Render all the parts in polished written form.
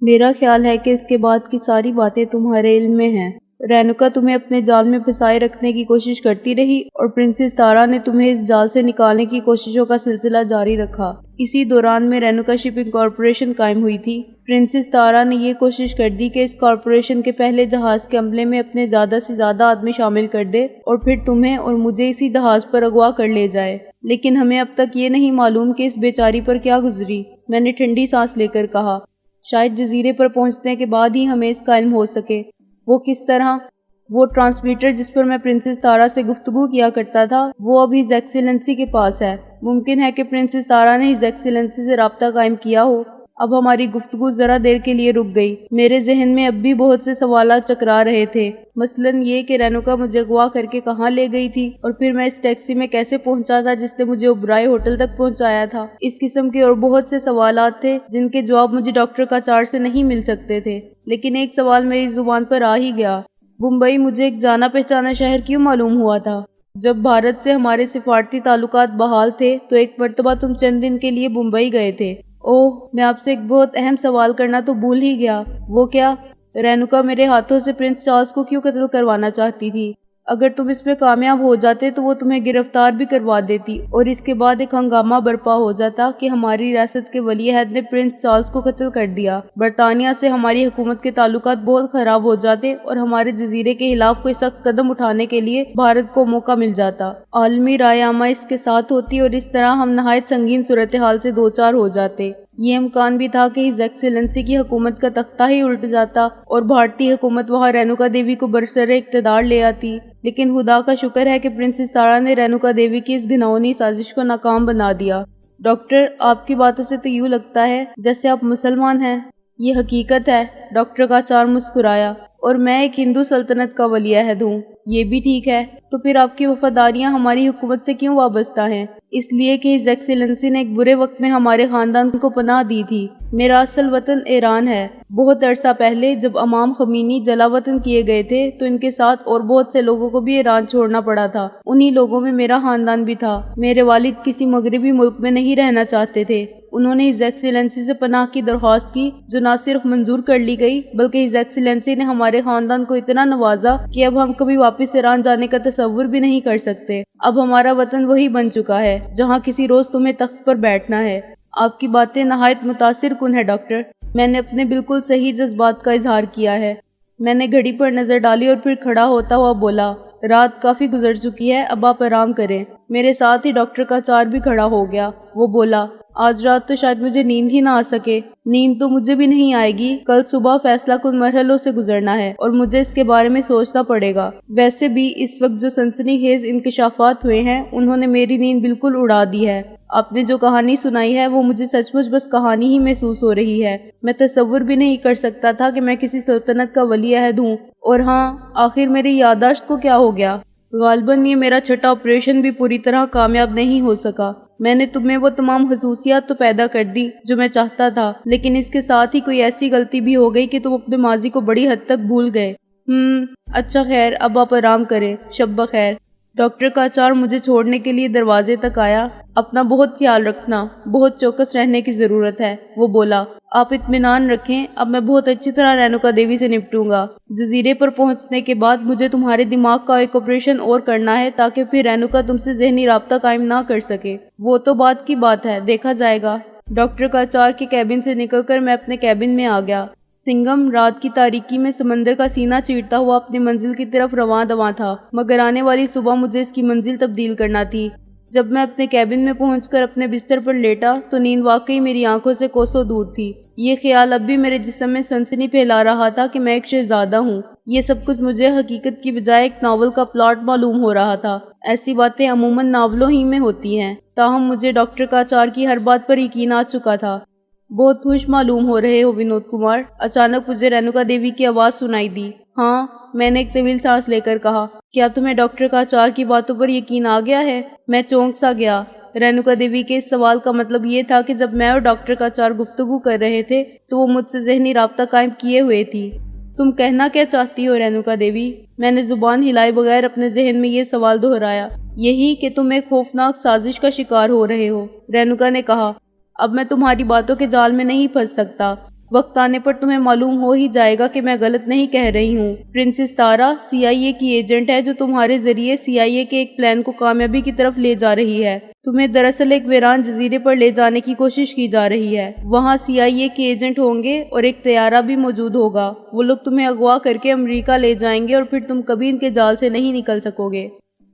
میرا خیال ہے کہ اس کے بعد کی ساری باتیں تمہارے علم میں ہیں۔ رینوکا تمہیں اپنے جال میں پھنسائے رکھنے کی کوشش کرتی رہی اور پرنسس تارا نے تمہیں اس جال سے نکالنے کی کوششوں کا سلسلہ جاری رکھا۔ اسی دوران میں رینوکا شپنگ کارپوریشن قائم ہوئی تھی۔ پرنسس تارا نے یہ کوشش کر دی کہ اس کارپوریشن کے پہلے جہاز کے عملے میں اپنے زیادہ سے زیادہ آدمی شامل کر دے اور پھر تمہیں اور مجھے اسی جہاز پر اغوا کر لے جائے، لیکن ہمیں اب تک یہ نہیں معلوم کہ اس بیچاری پر کیا گزری۔ میں نے ٹھنڈی سانس لے کر کہا، شاید جزیرے پر پہنچنے کے بعد ہی ہمیں اس کا علم ہو سکے۔ وہ کس طرح؟ وہ ٹرانسمیٹر جس پر میں پرنسس تارا سے گفتگو کیا کرتا تھا وہ اب ہز ایکسیلنسی کے پاس ہے۔ ممکن ہے کہ پرنسس تارا نے ہز ایکسیلنسی سے رابطہ قائم کیا ہو۔ اب ہماری گفتگو ذرا دیر کے لیے رک گئی۔ میرے ذہن میں اب بھی بہت سے سوالات چکرا رہے تھے، مثلاً یہ کہ رینوکا مجھے اغوا کر کے کہاں لے گئی تھی اور پھر میں اس ٹیکسی میں کیسے پہنچا تھا جس نے مجھے اوبرائے ہوٹل تک پہنچایا تھا۔ اس قسم کے اور بہت سے سوالات تھے جن کے جواب مجھے ڈاکٹر کاچار سے نہیں مل سکتے تھے، لیکن ایک سوال میری زبان پر آ ہی گیا۔ بمبئی مجھے ایک جانا پہچانا شہر کیوں معلوم ہوا تھا؟ جب بھارت سے ہمارے سفارتی تعلقات بحال تھے تو ایک مرتبہ تم چند دن کے لیے بمبئی گئے تھے۔ اوہ، میں آپ سے ایک بہت اہم سوال کرنا تو بھول ہی گیا۔ وہ کیا؟ رینوکا میرے ہاتھوں سے پرنس چارلز کو کیوں قتل کروانا چاہتی تھی؟ اگر تم اس میں کامیاب ہو جاتے تو وہ تمہیں گرفتار بھی کروا دیتی اور اس کے بعد ایک ہنگامہ برپا ہو جاتا کہ ہماری ریاست کے ولی عہد نے پرنس چارلز کو قتل کر دیا۔ برطانیہ سے ہماری حکومت کے تعلقات بہت خراب ہو جاتے اور ہمارے جزیرے کے خلاف کوئی سخت قدم اٹھانے کے لیے بھارت کو موقع مل جاتا۔ عالمی رائے عامہ اس کے ساتھ ہوتی اور اس طرح ہم نہایت سنگین صورتحال سے دوچار ہو جاتے۔ یہ امکان بھی تھا کہ ہز ایکسیلنسی کی حکومت کا تختہ ہی الٹ جاتا اور بھارتی حکومت وہاں رینوکا دیوی کو برسر اقتدار لے آتی، لیکن خدا کا شکر ہے کہ پرنسس تارا نے رینوکا دیوی کی اس گھناؤنی سازش کو ناکام بنا دیا۔ ڈاکٹر، آپ کی باتوں سے تو یوں لگتا ہے جیسے آپ مسلمان ہیں۔ یہ حقیقت ہے، ڈاکٹر کاچار مسکرایا، اور میں ایک ہندو سلطنت کا ولی عہد ہوں۔ یہ بھی ٹھیک ہے، تو پھر آپ کی وفاداریاں ہماری حکومت سے کیوں وابستہ ہیں؟ اس لیے کہ ہز ایکسیلنسی نے ایک برے وقت میں ہمارے خاندان کو پناہ دی تھی۔ میرا اصل وطن ایران ہے۔ بہت عرصہ پہلے جب امام خمینی جلا وطن کیے گئے تھے تو ان کے ساتھ اور بہت سے لوگوں کو بھی ایران چھوڑنا پڑا تھا۔ انہی لوگوں میں میرا خاندان بھی تھا۔ میرے والد کسی مغربی ملک میں نہیں رہنا چاہتے تھے۔ انہوں نے ہز ایکسیلنسی سے پناہ کی درخواست کی جو نہ صرف منظور کر لی گئی بلکہ ہز ایکسیلنسی نے ہمارے خاندان کو اتنا نوازا کہ اب ہم کبھی واپس ایران جانے کا تصور بھی نہیں کر سکتے۔ اب ہمارا وطن وہی بن چکا ہے جہاں کسی روز تمہیں تخت پر بیٹھنا ہے۔ آپ کی باتیں نہایت متاثر کن ہے ڈاکٹر۔ میں نے اپنے بالکل صحیح جذبات کا اظہار کیا ہے۔ میں نے گھڑی پر نظر ڈالی اور پھر کھڑا ہوتا ہوا بولا، رات کافی گزر چکی ہے، اب آپ آرام کریں۔ میرے ساتھ ہی ڈاکٹر کاچار بھی کھڑا ہو گیا۔ وہ بولا، آج رات تو شاید مجھے نیند ہی نہ آ سکے۔ نیند تو مجھے بھی نہیں آئے گی، کل صبح فیصلہ کن مرحلوں سے گزرنا ہے اور مجھے اس کے بارے میں سوچنا پڑے گا۔ ویسے بھی اس وقت جو سنسنی خیز انکشافات ہوئے ہیں انہوں نے میری نیند بالکل اڑا دی ہے۔ آپ نے جو کہانی سنائی ہے وہ مجھے سچ مچ بس کہانی ہی محسوس ہو رہی ہے۔ میں تصور بھی نہیں کر سکتا تھا کہ میں کسی سلطنت کا ولی عہد ہوں۔ اور ہاں، آخر میری یادداشت کو کیا ہو گیا؟ غالباً یہ میرا چھٹا آپریشن بھی پوری طرح کامیاب نہیں ہو سکا۔ میں نے تمہیں وہ تمام خصوصیات تو پیدا کر دی جو میں چاہتا تھا، لیکن اس کے ساتھ ہی کوئی ایسی غلطی بھی ہو گئی کہ تم اپنے ماضی کو بڑی حد تک بھول گئے۔ اچھا خیر، اب آپ آرام کریں، شب بخیر۔ ڈاکٹر کاچار مجھے چھوڑنے کے لیے دروازے تک آیا۔ اپنا بہت خیال رکھنا، بہت چوکس رہنے کی ضرورت ہے، وہ بولا۔ آپ اطمینان رکھیں، اب میں بہت اچھی طرح رینوکا دیوی سے نپٹوں گا۔ جزیرے پر پہنچنے کے بعد مجھے تمہارے دماغ کا ایک آپریشن اور کرنا ہے تاکہ پھر رینوکا تم سے ذہنی رابطہ قائم نہ کر سکے۔ وہ تو بات کی بات ہے، دیکھا جائے گا۔ ڈاکٹر کاچار کے کیبن سے نکل کر میں اپنے کیبن میں آ گیا۔ سنگم رات کی تاریکی میں سمندر کا سینہ چیرتا ہوا اپنی منزل کی طرف رواں دواں تھا، مگر آنے والی صبح مجھے اس کی منزل تبدیل کرنا تھی۔ جب میں اپنے کیبن میں پہنچ کر اپنے بستر پر لیٹا تو نیند واقعی میری آنکھوں سے کوسوں دور تھی۔ یہ خیال اب بھی میرے جسم میں سنسنی پھیلا رہا تھا کہ میں ایک شہزادہ ہوں۔ یہ سب کچھ مجھے حقیقت کی بجائے ایک ناول کا پلاٹ معلوم ہو رہا تھا۔ ایسی باتیں عموماً ناولوں ہی میں ہوتی ہیں، تاہم مجھے ڈاکٹر کاچار کی ہر بات پر یقین آ چکا تھا۔ بہت خوش معلوم ہو رہے ہو ونود کمار، اچانک مجھے رینوکا دیوی کی آواز سنائی دی۔ ہاں، میں نے ایک طویل سانس لے کر کہا، کیا تمہیں ڈاکٹر کاچار کی باتوں پر یقین آ گیا ہے؟ میں چونک سا گیا۔ رینوکا دیوی کے اس سوال کا مطلب یہ تھا کہ جب میں اور ڈاکٹر کاچار گفتگو کر رہے تھے تو وہ مجھ سے ذہنی رابطہ قائم کیے ہوئے تھی۔ تم کہنا کیا چاہتی ہو رینوکا دیوی؟ میں نے زبان ہلائے بغیر اپنے ذہن میں یہ سوال دہرایا۔ یہی کہ تم ایک خوفناک سازش کا شکار ہو رہے ہو، رینوکا نے کہا۔ اب میں تمہاری باتوں کے جال میں نہیں پھنس سکتا۔ وقت آنے پر تمہیں معلوم ہو ہی جائے گا کہ میں غلط نہیں کہہ رہی ہوں۔ پرنسس تارا CIA کی ایجنٹ ہے جو تمہارے ذریعے CIA کے ایک پلان کو کامیابی کی طرف لے جا رہی ہے۔ تمہیں دراصل ایک ویران جزیرے پر لے جانے کی کوشش کی جا رہی ہے۔ وہاں CIA کے ایجنٹ ہوں گے اور ایک طیارہ بھی موجود ہوگا۔ وہ لوگ تمہیں اغوا کر کے امریکہ لے جائیں گے اور پھر تم کبھی ان کے جال سے نہیں نکل سکو گے۔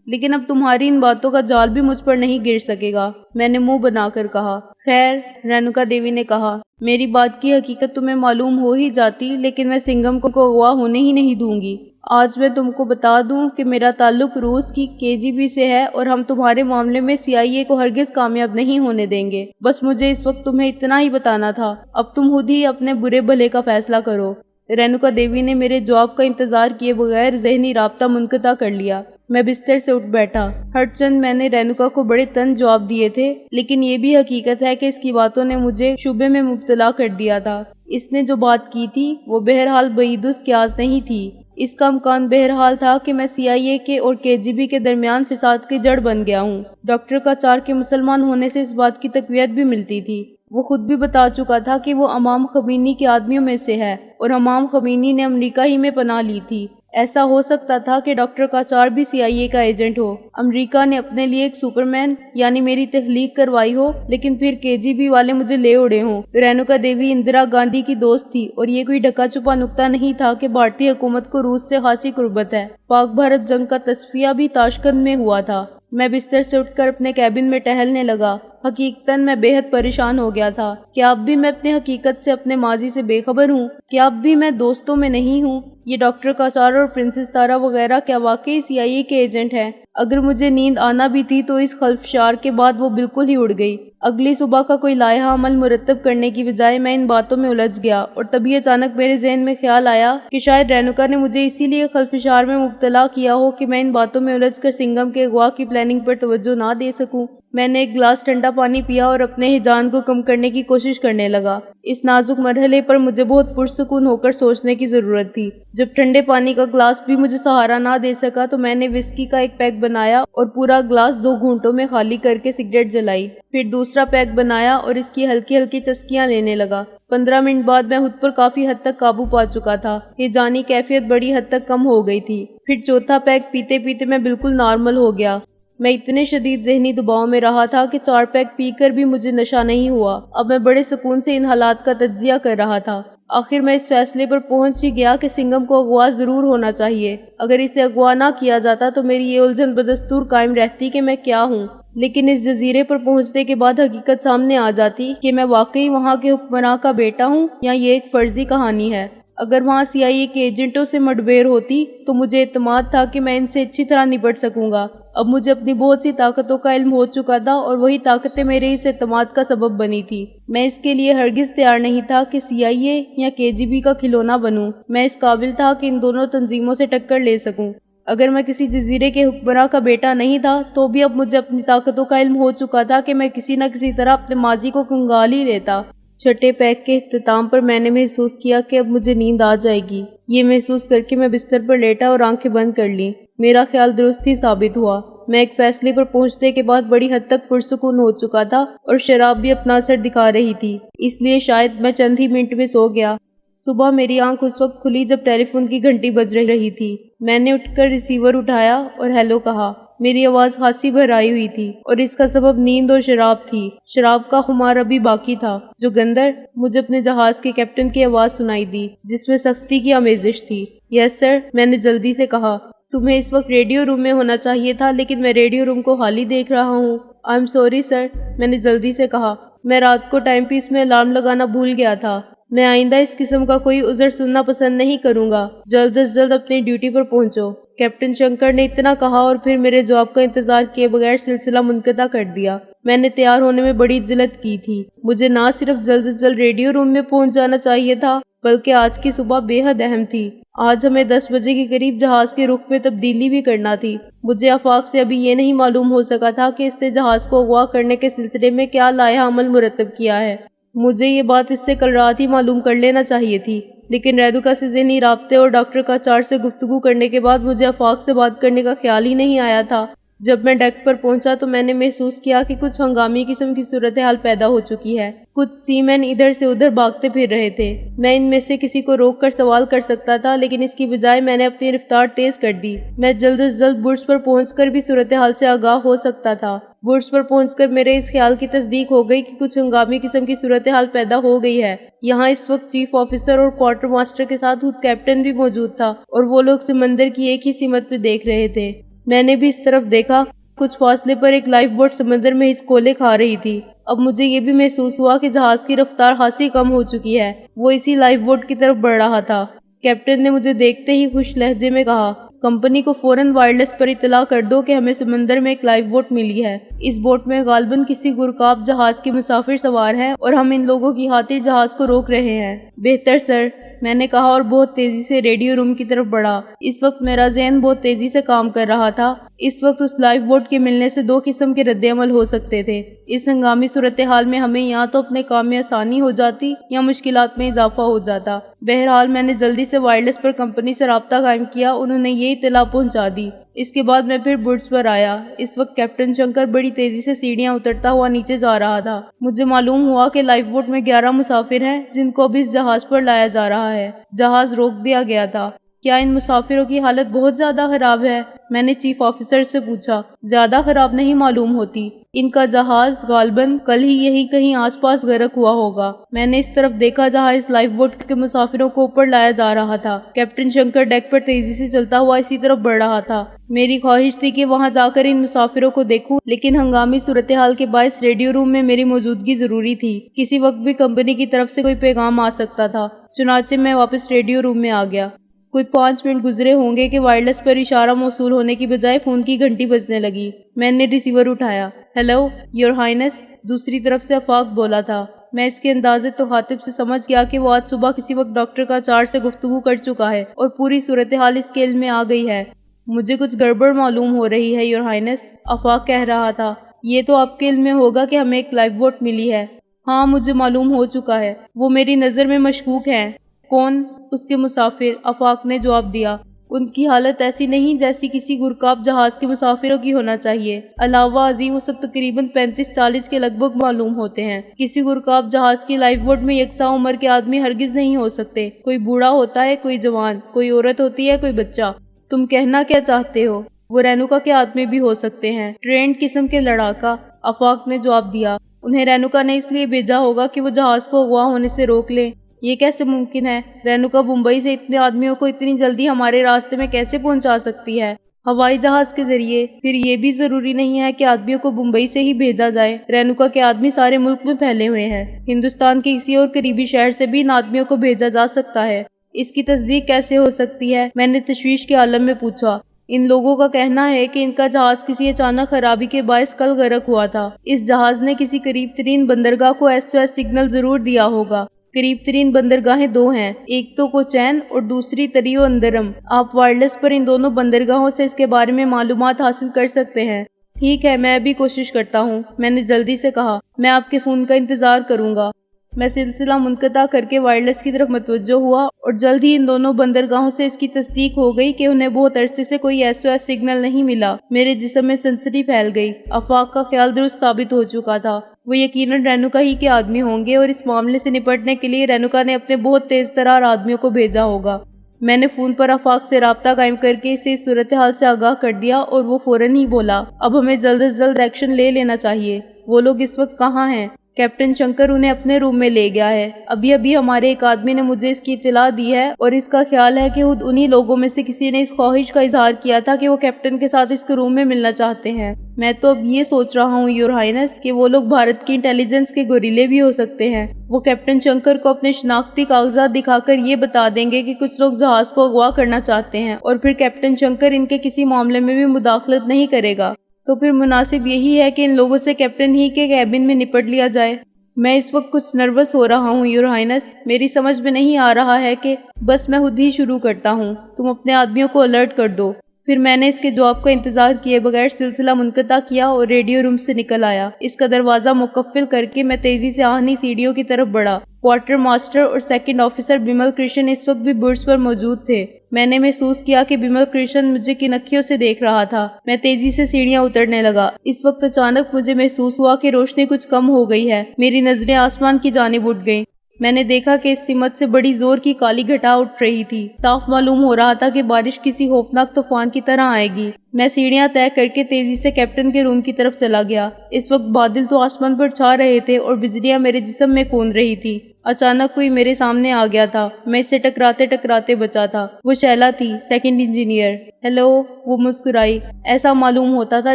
لیکن اب تمہاری ان باتوں کا جال بھی مجھ پر نہیں گر سکے گا، میں نے منہ بنا کر کہا۔ خیر، رینوکا دیوی نے کہا، میری بات کی حقیقت تمہیں معلوم ہو ہی جاتی، لیکن میں سنگم کو اغوا ہونے ہی نہیں دوں گی۔ آج میں تم کو بتا دوں کہ میرا تعلق روس کی KGB سے ہے اور ہم تمہارے معاملے میں CIA کو ہرگز کامیاب نہیں ہونے دیں گے۔ بس مجھے اس وقت تمہیں اتنا ہی بتانا تھا، اب تم خود ہی اپنے برے بھلے کا فیصلہ کرو۔ رینوکا دیوی نے میرے جواب کا انتظار کیے بغیر ذہنی رابطہ منقطع کر لیا۔ میں بستر سے اٹھ بیٹھا۔ ہر چند میں نے رینوکا کو بڑے طنز جواب دیے تھے، لیکن یہ بھی حقیقت ہے کہ اس کی باتوں نے مجھے شبے میں مبتلا کر دیا تھا۔ اس نے جو بات کی تھی وہ بہرحال بعید القیاس نہیں تھی۔ اس کا امکان بہرحال تھا کہ میں CIA کے اور KGB کے درمیان فساد کی جڑ بن گیا ہوں۔ ڈاکٹر کاچار کے مسلمان ہونے سے اس بات کی تقویت بھی ملتی تھی۔ وہ خود بھی بتا چکا تھا کہ وہ امام خمینی کے آدمیوں میں سے ہے اور امام خمینی نے امریکہ ہی میں پناہ لی تھی۔ ایسا ہو سکتا تھا کہ ڈاکٹر کاچار بھی CIA کا ایجنٹ ہو، امریکہ نے اپنے لیے ایک سپرمین یعنی میری تخلیق کروائی ہو، لیکن پھر KGB والے مجھے لے اڑے ہوں۔ رینوکا دیوی اندرا گاندھی کی دوست تھی اور یہ کوئی ڈھکا چھپا نکتہ نہیں تھا کہ بھارتی حکومت کو روس سے خاصی قربت ہے۔ پاک بھارت جنگ کا تصفیہ بھی تاشقند میں ہوا تھا۔ میں بستر سے اٹھ کر اپنے کیبن میں ٹہلنے لگا۔ حقیقتاً میں بے حد پریشان ہو گیا تھا۔ کیا اب بھی میں اپنے حقیقت سے، اپنے ماضی سے بے خبر ہوں؟ کیا اب بھی میں دوستوں میں نہیں ہوں؟ یہ ڈاکٹر کاچار اور پرنسس تارا وغیرہ کیا واقعی CIA کے ایجنٹ ہیں؟ اگر مجھے نیند آنا بھی تھی تو اس خلفشار کے بعد وہ بالکل ہی اڑ گئی۔ اگلی صبح کا کوئی لائحہ عمل مرتب کرنے کی بجائے میں ان باتوں میں الجھ گیا اور تبھی اچانک میرے ذہن میں خیال آیا کہ شاید رینوکا نے مجھے اسی لیے خلفشار میں مبتلا کیا ہو کہ میں ان باتوں میں الجھ کر سنگم کے اغوا کی پلاننگ پر توجہ نہ دے سکوں۔ میں نے ایک گلاس ٹھنڈا پانی پیا اور اپنے ہیجان کو کم کرنے کی کوشش کرنے لگا۔ اس نازک مرحلے پر مجھے بہت پرسکون ہو کر سوچنے کی ضرورت تھی۔ جب ٹھنڈے پانی کا گلاس بھی مجھے سہارا نہ دے سکا تو میں نے وسکی کا ایک پیک بنایا اور پورا گلاس 2 گھونٹوں میں خالی کر کے سگریٹ جلائی۔ پھر دوسرا پیک بنایا اور اس کی ہلکی ہلکی چسکیاں لینے لگا۔ 15 منٹ بعد میں خود پر کافی حد تک قابو پا چکا تھا۔ ہیجانی کیفیت بڑی حد تک کم ہو گئی تھی۔ پھر چوتھا پیک پیتے پیتے میں بالکل نارمل ہو گیا۔ میں اتنے شدید ذہنی دباؤ میں رہا تھا کہ 4 پیک پی کر بھی مجھے نشہ نہیں ہوا۔ اب میں بڑے سکون سے ان حالات کا تجزیہ کر رہا تھا۔ آخر میں اس فیصلے پر پہنچ ہی گیا کہ سنگم کو اغوا ضرور ہونا چاہیے۔ اگر اسے اغوا نہ کیا جاتا تو میری یہ الجھن بدستور قائم رہتی کہ میں کیا ہوں۔ لیکن اس جزیرے پر پہنچنے کے بعد حقیقت سامنے آ جاتی کہ میں واقعی وہاں کے حکمراں کا بیٹا ہوں یا یہ ایک فرضی کہانی ہے۔ اگر وہاں CIA کے ایجنٹوں سے مڈبیر ہوتی تو مجھے اعتماد تھا کہ میں ان سے اچھی طرح نپٹ سکوں گا۔ اب مجھے اپنی بہت سی طاقتوں کا علم ہو چکا تھا اور وہی طاقتیں میرے اس اعتماد کا سبب بنی تھی۔ میں اس کے لیے ہرگز تیار نہیں تھا کہ CIA یا KGB کا کھلونا بنوں۔ میں اس قابل تھا کہ ان دونوں تنظیموں سے ٹکر لے سکوں۔ اگر میں کسی جزیرے کے حکمراں کا بیٹا نہیں تھا تو بھی اب مجھے اپنی طاقتوں کا علم ہو چکا تھا کہ میں کسی نہ کسی طرح اپنے ماضی کو کنگال ہی لیتا۔ چھٹے پیک کے اختتام پر میں نے محسوس کیا کہ اب مجھے نیند آ جائے گی۔ یہ محسوس کر کے میں بستر پر لیٹا اور آنکھیں بند کر لیں۔ میرا خیال درست ہی ثابت ہوا۔ میں ایک فیصلے پر پہنچنے کے بعد بڑی حد تک پرسکون ہو چکا تھا اور شراب بھی اپنا اثر دکھا رہی تھی، اس لیے شاید میں چند ہی منٹ میں سو گیا۔ صبح میری آنکھ اس وقت کھلی جب ٹیلی فون کی گھنٹی بج رہی تھی۔ میں نے اٹھ کر ریسیور اٹھایا اور ہیلو کہا۔ میری آواز خاصی بھرائی ہوئی تھی اور اس کا سبب نیند اور شراب تھی۔ شراب کا خمار ابھی باقی تھا۔ جوگندر، مجھے اپنے جہاز کے کیپٹن کی آواز سنائی دی جس میں سختی کی آمیزش تھی۔ یس سر، میں نے جلدی سے کہا۔ تمہیں اس وقت ریڈیو روم میں ہونا چاہیے تھا لیکن میں ریڈیو روم کو خالی دیکھ رہا ہوں۔ آئی ایم سوری سر، میں نے جلدی سے کہا۔ میں رات کو ٹائم پیس میں الارم لگانا بھول گیا تھا۔ میں آئندہ اس قسم کا کوئی عذر سننا پسند نہیں کروں گا۔ جلد از جلد اپنی ڈیوٹی پر پہنچو۔ کیپٹن شنکر نے اتنا کہا اور پھر میرے جواب کا انتظار کیے بغیر سلسلہ منقطع کر دیا۔ میں نے تیار ہونے میں بڑی جلد کی تھی۔ مجھے نہ صرف جلد از جلد ریڈیو روم میں پہنچ جانا چاہیے تھا بلکہ آج کی صبح بے حد اہم تھی۔ آج ہمیں 10 بجے کے قریب جہاز کے رخ میں تبدیلی بھی کرنا تھی۔ مجھے آفاق سے ابھی یہ نہیں معلوم ہو سکا تھا کہ اس نے جہاز کو اغوا کرنے کے سلسلے میں کیا لائحہ عمل مرتب کیا ہے۔ مجھے یہ بات اس سے کل رات ہی معلوم کر لینا چاہیے تھی، لیکن رینوکا سے ذہنی رابطے اور ڈاکٹر کاچار سے گفتگو کرنے کے بعد مجھے آفاق سے بات کرنے کا خیال ہی نہیں آیا تھا۔ جب میں ڈیک پر پہنچا تو میں نے محسوس کیا کہ کچھ ہنگامی قسم کی صورتحال پیدا ہو چکی ہے۔ کچھ سی مین ادھر سے ادھر بھاگتے پھر رہے تھے۔ میں ان میں سے کسی کو روک کر سوال کر سکتا تھا، لیکن اس کی بجائے میں نے اپنی رفتار تیز کر دی۔ میں جلد از جلد برج پر پہنچ کر بھی صورتحال سے آگاہ ہو سکتا تھا۔ برج پر پہنچ کر میرے اس خیال کی تصدیق ہو گئی کہ کچھ ہنگامی قسم کی صورتحال پیدا ہو گئی ہے۔ یہاں اس وقت چیف آفیسر اور کوارٹر ماسٹر کے ساتھ خود کیپٹن بھی موجود تھا، اور وہ لوگ سمندر کی ایک ہی سمت پہ دیکھ رہے تھے۔ میں نے بھی اس طرف دیکھا۔ کچھ فاصلے پر ایک لائف بوٹ سمندر میں ہچکولے کھا رہی تھی۔ اب مجھے یہ بھی محسوس ہوا کہ جہاز کی رفتار خاصی کم ہو چکی ہے۔ وہ اسی لائف بوٹ کی طرف بڑھ رہا تھا۔ کیپٹن نے مجھے دیکھتے ہی خوش لہجے میں کہا، کمپنی کو فوراً وائرلیس پر اطلاع کر دو کہ ہمیں سمندر میں ایک لائف بوٹ ملی ہے۔ اس بوٹ میں غالباً کسی گرکاب جہاز کے مسافر سوار ہیں اور ہم ان لوگوں کی خاطر جہاز کو روک رہے ہیں۔ بہتر سر، میں نے کہا اور بہت تیزی سے ریڈیو روم کی طرف بڑھا۔ اس وقت میرا ذہن بہت تیزی سے کام کر رہا تھا۔ اس وقت اس لائف بوٹ کے ملنے سے دو قسم کے رد عمل ہو سکتے تھے۔ اس ہنگامی صورتحال میں ہمیں یا تو اپنے کام میں آسانی ہو جاتی یا مشکلات میں اضافہ ہو جاتا۔ بہرحال میں نے جلدی سے وائرلیس پر کمپنی سے رابطہ قائم کیا۔ انہوں نے یہ اطلاع پہنچا دی۔ اس کے بعد میں پھر برج پر آیا۔ اس وقت کیپٹن شنکر بڑی تیزی سے سیڑھیاں اترتا ہوا نیچے جا رہا تھا۔ مجھے معلوم ہوا کہ لائف بوٹ میں 11 مسافر ہیں جن کو اب اس جہاز پر لایا جا رہا ہے۔ جہاز روک دیا گیا تھا۔ کیا ان مسافروں کی حالت بہت زیادہ خراب ہے؟ میں نے چیف آفیسر سے پوچھا۔ زیادہ خراب نہیں معلوم ہوتی۔ ان کا جہاز غالباً کل ہی یہی کہیں آس پاس غرق ہوا ہوگا۔ میں نے اس طرف دیکھا جہاں اس لائف بوٹ کے مسافروں کو اوپر لایا جا رہا تھا۔ کیپٹن شنکر ڈیک پر تیزی سے چلتا ہوا اسی طرف بڑھ رہا تھا۔ میری خواہش تھی کہ وہاں جا کر ان مسافروں کو دیکھوں، لیکن ہنگامی صورتحال کے باعث ریڈیو روم میں میری موجودگی ضروری تھی۔ کسی وقت بھی کمپنی کی طرف سے کوئی پیغام آ سکتا تھا۔ چنانچہ میں واپس ریڈیو روم میں آ گیا۔ کوئی 5 منٹ گزرے ہوں گے کہ وائرلیس پر اشارہ موصول ہونے کی بجائے فون کی گھنٹی بجنے لگی۔ میں نے ریسیور اٹھایا۔ ہیلو یور ہائنس، دوسری طرف سے آفاق بولا تھا۔ میں اس کے اندازے تو خاطب سے سمجھ گیا کہ وہ آج صبح کسی وقت ڈاکٹر کا 4 سے گفتگو کر چکا ہے اور پوری صورتحال اس کے علم میں آ گئی ہے۔ مجھے کچھ گڑبڑ معلوم ہو رہی ہے یور ہائنس، آفاق کہہ رہا تھا۔ یہ تو آپ کے علم میں ہوگا کہ ہمیں ایک لائف بوٹ ملی ہے۔ ہاں مجھے معلوم ہو چکا ہے۔ وہ میری نظر میں مشکوک ہیں۔ کون؟ اس کے مسافر، آفاق نے جواب دیا۔ ان کی حالت ایسی نہیں جیسی کسی گرکاب جہاز کے مسافروں کی ہونا چاہیے۔ علاوہ ازیں وہ سب تقریباً 35-40 کے لگ بھگ معلوم ہوتے ہیں۔ کسی گرکاب جہاز کی لائف بوٹ میں یکساں عمر کے آدمی ہرگز نہیں ہو سکتے۔ کوئی بوڑھا ہوتا ہے، کوئی جوان، کوئی عورت ہوتی ہے، کوئی بچہ۔ تم کہنا کیا چاہتے ہو؟ وہ رینوکا کے آدمی بھی ہو سکتے ہیں، ٹرینڈ قسم کے لڑاکا، آفاق نے جواب دیا۔ انہیں رینوکا نے اس لیے بھیجا ہوگا کہ وہ جہاز کو اغوا ہونے سے روک لیں۔ یہ کیسے ممکن ہے؟ رینوکا ممبئی سے اتنے آدمیوں کو اتنی جلدی ہمارے راستے میں کیسے پہنچا سکتی ہے؟ ہوائی جہاز کے ذریعے۔ پھر یہ بھی ضروری نہیں ہے کہ آدمیوں کو ممبئی سے ہی بھیجا جائے۔ رینوکا کے آدمی سارے ملک میں پھیلے ہوئے ہیں۔ ہندوستان کے کسی اور قریبی شہر سے بھی ان آدمیوں کو بھیجا جا سکتا ہے۔ اس کی تصدیق کیسے ہو سکتی ہے؟ میں نے تشویش کے عالم میں پوچھا۔ ان لوگوں کا کہنا ہے کہ ان کا جہاز کسی اچانک خرابی کے باعث کل غرق ہوا تھا۔ اس جہاز نے کسی قریب ترین بندرگاہ کو SOS سگنل ضرور دیا ہوگا۔ قریب ترین بندرگاہیں 2 ہیں، ایک تو کوچین اور دوسری تریو اندرم۔ آپ وائرلیس پر ان دونوں بندرگاہوں سے اس کے بارے میں معلومات حاصل کر سکتے ہیں۔ ٹھیک ہے، میں بھی کوشش کرتا ہوں، میں نے جلدی سے کہا۔ میں آپ کے فون کا انتظار کروں گا۔ میں سلسلہ منقطع کر کے وائرلیس کی طرف متوجہ ہوا اور جلد ہی ان دونوں بندرگاہوں سے اس کی تصدیق ہو گئی کہ انہیں بہت عرصے سے کوئی SOS سگنل نہیں ملا۔ میرے جسم میں سنسنی پھیل گئی۔ آفاق کا خیال درست ثابت ہو چکا تھا۔ وہ یقیناً رینوکا ہی کے آدمی ہوں گے اور اس معاملے سے نپٹنے کے لیے رینوکا نے اپنے بہت تیز ترار آدمیوں کو بھیجا ہوگا۔ میں نے فون پر آفاق سے رابطہ قائم کر کے اسے اس صورتحال سے آگاہ کر دیا اور وہ فوراً ہی بولا، اب ہمیں جلد از جلد ایکشن لے لینا چاہیے۔ وہ لوگ اس وقت کہاں ہیں؟ کیپٹن شنکر انہیں اپنے روم میں لے گیا ہے۔ ابھی ہمارے ایک آدمی نے مجھے اس کی اطلاع دی ہے اور اس کا خیال ہے کہ خود انہی لوگوں میں سے کسی نے اس خواہش کا اظہار کیا تھا کہ وہ کیپٹن کے ساتھ اس کے روم میں ملنا چاہتے ہیں۔ میں تو اب یہ سوچ رہا ہوں یور ہائنس کہ وہ لوگ بھارت کی انٹیلیجنس کے گوریلے بھی ہو سکتے ہیں۔ وہ کیپٹن شنکر کو اپنے شناختی کاغذات دکھا کر یہ بتا دیں گے کہ کچھ لوگ جہاز کو اغوا کرنا چاہتے ہیں اور پھر کیپٹن شنکر ان کے کسی معاملے میں بھی مداخلت نہیں کرے گا۔ تو پھر مناسب یہی ہے کہ ان لوگوں سے کیپٹن ہی کے کیبن میں نپٹ لیا جائے۔ میں اس وقت کچھ نروس ہو رہا ہوں یور ہائنس، میری سمجھ میں نہیں آ رہا ہے کہ بس میں خود ہی شروع کرتا ہوں۔ تم اپنے آدمیوں کو الرٹ کر دو۔ پھر میں نے اس کے جواب کا انتظار کیے بغیر سلسلہ منقطع کیا اور ریڈیو روم سے نکل آیا۔ اس کا دروازہ مقفل کر کے میں تیزی سے آہنی سیڑھیوں کی طرف بڑھا۔ کوارٹر ماسٹر اور سیکنڈ آفیسر بمل کرشن اس وقت بھی برج پر موجود تھے۔ میں نے محسوس کیا کہ بمل کرشن مجھے کن اکھیوں سے دیکھ رہا تھا۔ میں تیزی سے سیڑھیاں اترنے لگا۔ اس وقت اچانک مجھے محسوس ہوا کہ روشنی کچھ کم ہو گئی ہے۔ میری نظریں آسمان کی جانب اٹھ گئیں۔ میں نے دیکھا کہ اس سمت سے بڑی زور کی کالی گھٹا اٹھ رہی تھی۔ صاف معلوم ہو رہا تھا کہ بارش کسی خوفناک طوفان کی طرح آئے گی۔ میں سیڑھیاں طے کر کے تیزی سے کیپٹن کے روم کی طرف چلا گیا۔ اس وقت بادل تو آسمان پر چھا رہے تھے اور بجلیاں میرے جسم میں کون رہی تھی۔ اچانک کوئی میرے سامنے آ گیا تھا۔ میں اس سے ٹکراتے ٹکراتے بچا تھا۔ وہ شیلا تھی، سیکنڈ انجینئر۔ ہیلو، وہ مسکرائی۔ ایسا معلوم ہوتا تھا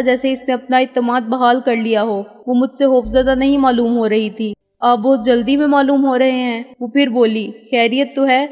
جیسے اس نے اپنا اعتماد بحال کر لیا ہو۔ وہ مجھ سے خوفزدہ نہیں معلوم ہو رہی تھی۔ آپ بہت جلدی میں معلوم ہو رہے ہیں۔ وہ پھر بولی، خیریت تو ہے؟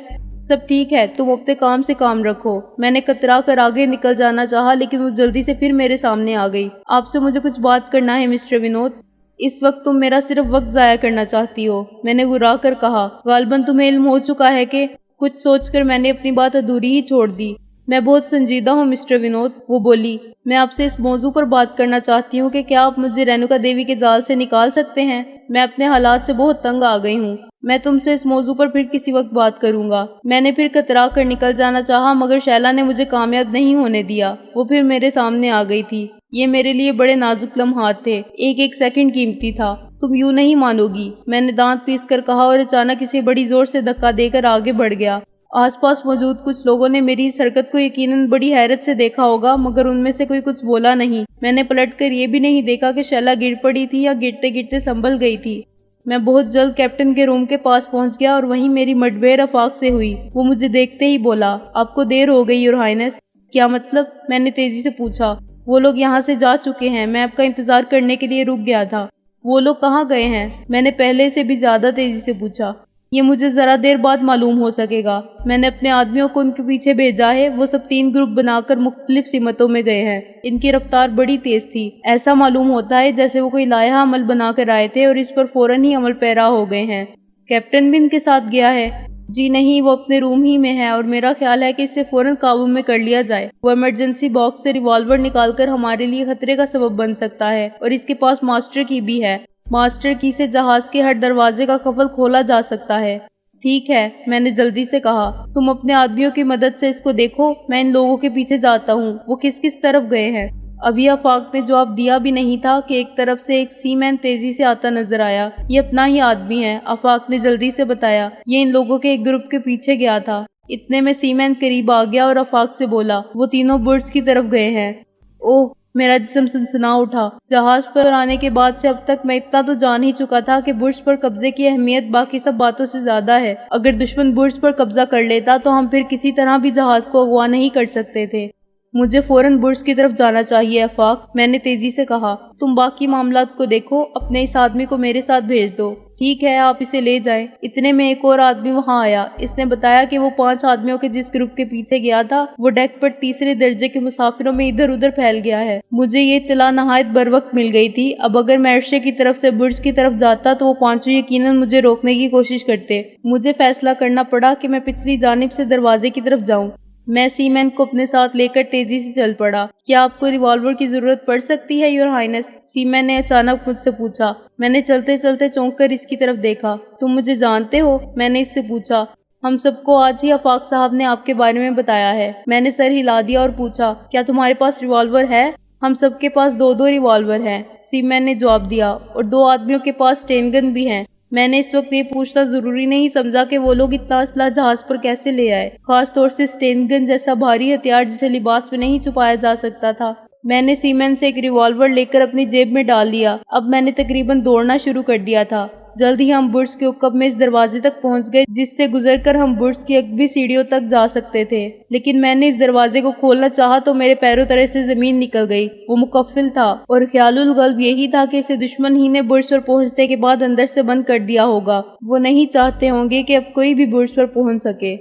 سب ٹھیک ہے، تم اپنے کام سے کام رکھو۔ میں نے کترا کر آگے نکل جانا چاہا لیکن وہ جلدی سے پھر میرے سامنے آ گئی۔ آپ سے مجھے کچھ بات کرنا ہے مسٹر ونود۔ اس وقت تم میرا صرف وقت ضائع کرنا چاہتی ہو، میں نے گھرا کر کہا۔ غالباً تمہیں علم ہو چکا ہے کہ کچھ سوچ کر میں نے اپنی بات ادھوری ہی چھوڑ دی۔ میں بہت سنجیدہ ہوں مسٹر ونود، وہ بولی۔ میں آپ سے اس موضوع پر بات کرنا چاہتی ہوں کہ کیا آپ مجھے رینوکا دیوی کے جال سے نکال سکتے ہیں؟ میں اپنے حالات سے بہت تنگ آ گئی ہوں۔ میں تم سے اس موضوع پر پھر کسی وقت بات کروں گا۔ میں نے پھر کترا کر نکل جانا چاہا مگر شیلا نے مجھے کامیاب نہیں ہونے دیا۔ وہ پھر میرے سامنے آ گئی تھی۔ یہ میرے لیے بڑے نازک لمحات تھے۔ ایک ایک سیکنڈ قیمتی تھا۔ تم یوں نہیں مانو گی، میں نے دانت پیس کر کہا اور اچانک اسے بڑی زور سے دھکا دے کر آگے بڑھ گیا۔ آس پاس موجود کچھ لوگوں نے میری اس حرکت کو یقیناً بڑی حیرت سے دیکھا ہوگا مگر ان میں سے کوئی کچھ بولا نہیں۔ میں نے پلٹ کر یہ بھی نہیں دیکھا کہ شیلا گر پڑی تھی یا گرتے گرتے سنبھل گئی تھی۔ میں بہت جلد کیپٹن کے روم کے پاس پہنچ گیا اور وہیں میری مڈبیر افاق سے ہوئی۔ وہ مجھے دیکھتے ہی بولا، آپ کو دیر ہو گئی یور ہائنس۔ کیا مطلب؟ میں نے تیزی سے پوچھا۔ وہ لوگ یہاں سے جا چکے ہیں، میں آپ کا انتظار کرنے کے لیے رک گیا تھا۔ وہ لوگ کہاں گئے ہیں؟ میں نے پہلے سے بھی زیادہ تیزی سے پوچھا۔ یہ مجھے ذرا دیر بعد معلوم ہو سکے گا۔ میں نے اپنے آدمیوں کو ان کے پیچھے بھیجا ہے۔ وہ سب 3 گروپ بنا کر مختلف سمتوں میں گئے ہیں۔ ان کی رفتار بڑی تیز تھی۔ ایسا معلوم ہوتا ہے جیسے وہ کوئی لائحہ عمل بنا کر آئے تھے اور اس پر فوراً ہی عمل پیرا ہو گئے ہیں۔ کیپٹن بھی ان کے ساتھ گیا ہے؟ جی نہیں، وہ اپنے روم ہی میں ہے اور میرا خیال ہے کہ اسے فوراً قابو میں کر لیا جائے۔ وہ ایمرجنسی باکس سے ریوالور نکال کر ہمارے لیے خطرے کا سبب بن سکتا ہے اور اس کے پاس ماسٹر کی بھی ہے۔ ماسٹر کی سے جہاز کے ہر دروازے کا قفل کھولا جا سکتا ہے۔ ٹھیک ہے، میں نے جلدی سے کہا۔ تم اپنے آدمیوں کی مدد سے اس کو دیکھو، میں ان لوگوں کے پیچھے جاتا ہوں۔ وہ کس کس طرف گئے ہیں؟ ابھی آفاق نے جواب دیا بھی نہیں تھا کہ ایک طرف سے ایک سی مین تیزی سے آتا نظر آیا۔ یہ اپنا ہی آدمی ہے، آفاق نے جلدی سے بتایا۔ یہ ان لوگوں کے ایک گروپ کے پیچھے گیا تھا۔ اتنے میں سی مین قریب آ گیا اور آفاق سے بولا، وہ تینوں برج کی طرف گئے ہیں۔ اوہ، میرا جسم سنسنا اٹھا۔ جہاز پر آنے کے بعد سے اب تک میں اتنا تو جان ہی چکا تھا کہ برج پر قبضے کی اہمیت باقی سب باتوں سے زیادہ ہے۔ اگر دشمن برج پر قبضہ کر لیتا تو ہم پھر کسی طرح بھی جہاز کو اغوا نہیں کر سکتے تھے۔ مجھے فوراً برج کی طرف جانا چاہیے آفاق، میں نے تیزی سے کہا۔ تم باقی معاملات کو دیکھو، اپنے اس آدمی کو میرے ساتھ بھیج دو۔ ٹھیک ہے، آپ اسے لے جائیں۔ اتنے میں ایک اور آدمی وہاں آیا۔ اس نے بتایا کہ وہ 5 آدمیوں کے جس گروپ کے پیچھے گیا تھا وہ ڈیک پر تیسرے درجے کے مسافروں میں ادھر ادھر پھیل گیا ہے۔ مجھے یہ اطلاع نہایت بروقت مل گئی تھی۔ اب اگر میں عرشے کی طرف سے برج کی طرف جاتا تو وہ 5 یقیناً مجھے روکنے کی کوشش کرتے۔ مجھے فیصلہ کرنا پڑا کہ میں پچھلی جانب سے دروازے کی طرف جاؤں۔ میں سی مین کو اپنے ساتھ لے کر تیزی سے چل پڑا۔ کیا آپ کو ریوالور کی ضرورت پڑ سکتی ہے یور ہائنس؟ سی مین نے اچانک مجھ سے پوچھا۔ میں نے چلتے چلتے چونک کر اس کی طرف دیکھا۔ تم مجھے جانتے ہو؟ میں نے اس سے پوچھا۔ ہم سب کو آج ہی آفاق صاحب نے آپ کے بارے میں بتایا ہے۔ میں نے سر ہلا دیا اور پوچھا، کیا تمہارے پاس ریوالور ہے؟ ہم سب کے پاس 2 ریوالور ہیں، سی مین نے جواب دیا، اور 2 آدمیوں کے پاس اسٹین گن بھی ہیں۔ میں نے اس وقت یہ پوچھنا ضروری نہیں سمجھا کہ وہ لوگ اتنا اسلحہ جہاز پر کیسے لے آئے، خاص طور سے اسٹین گن جیسا بھاری ہتھیار جسے لباس میں نہیں چھپایا جا سکتا تھا۔ میں نے سی مین سے ایک ریوالور لے کر اپنی جیب میں ڈال لیا۔ اب میں نے تقریباً دوڑنا شروع کر دیا تھا۔ جلد ہی ہم برج کے عقب میں اس دروازے تک پہنچ گئے جس سے گزر کر ہم برج کی عقبی سیڑھیوں تک جا سکتے تھے، لیکن میں نے اس دروازے کو کھولنا چاہا تو میرے پیروں تلے سے زمین نکل گئی۔ وہ مقفل تھا اور خیال القلب یہی تھا کہ اسے دشمن ہی نے برج پر پہنچنے کے بعد اندر سے بند کر دیا ہوگا۔ وہ نہیں چاہتے ہوں گے کہ اب کوئی بھی برج پر پہنچ سکے۔